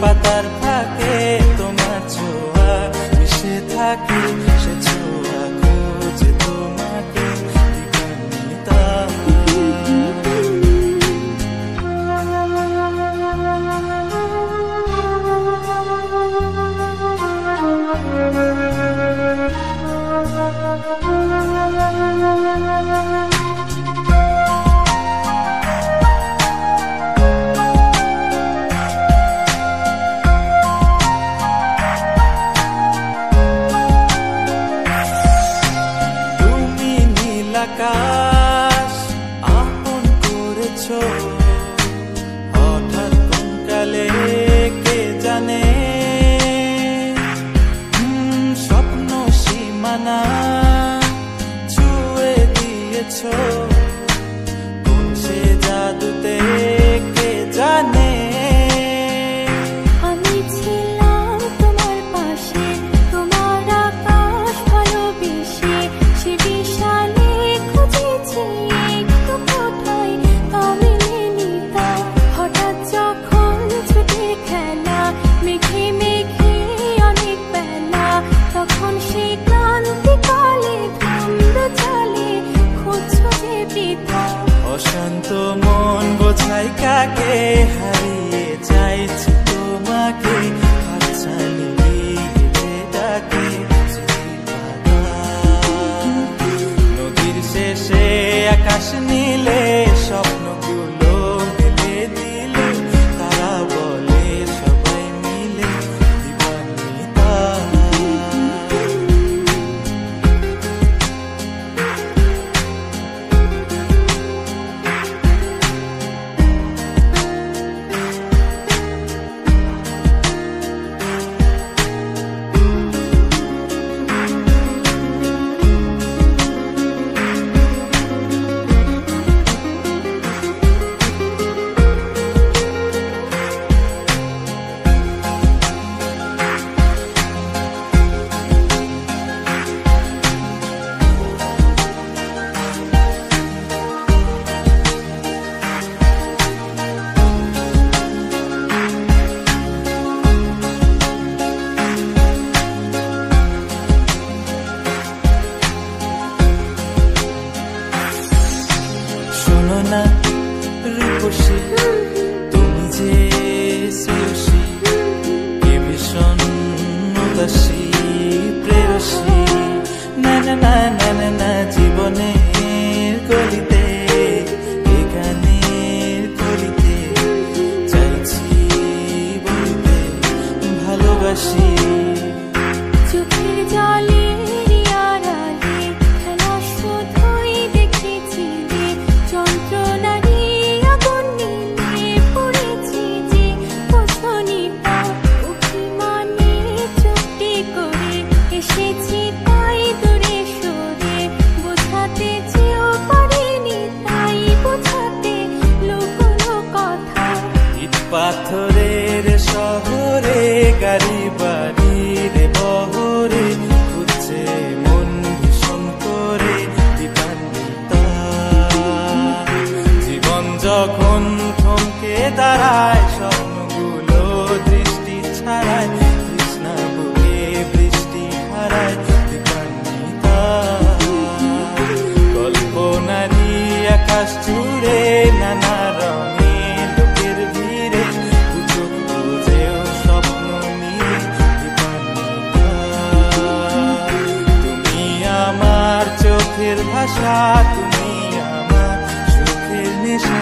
পাতার ফাঁকে তোমার ছোঁয়া মিশে থাকে, সে ছোঁয়া খোঁজে তোমাকে দিবানিতা। আকাশ আপন করেছো হঠাৎ কোন কালে কে জানে, স্বপ্ন সীমানা ছুঁয়ে দিয়েছো কোন সে জাদুতে কে জানে। অশান্ত মন বোঝাই কাকে হারিয়ে চাইছি তোমাকে, হাতছানি দিয়ে ডাকে নদীর শেষে আকাশ নীলে স্বপ্নগুলো মেলে দিলে, তারা বলে সবাই মিলে দিবানিতা। শোনো না রূপসী তুমি যে শ্রেয়সী, কে ভীষণ উদাসী প্রেয়সী, না না না না না না জীবনের গলিতে এ গানের কলিতে চাইছি বলতে ভালোবাসি। চোখের জলে পাথরের শহরে গাড়ি বাড়ির বহরে খুঁজছে মন ভীষণ করে দিবানিতা। জীবন যখন থমকে দাঁড়ায় স্বপ্নগুলো দৃষ্টি ছাড়ায়, তৃষ্ণা বুকে বৃষ্টি হারায় দিবানিতা। কল্পনারি আকাশ জুড়ে নানা রঙে লোকের ভিড়ে খুঁজেও স্বপ্ন নিয়ে দিবানিতা। তুমি আমার চোখের ভাষা, তুমি আমার সুখের নেশা।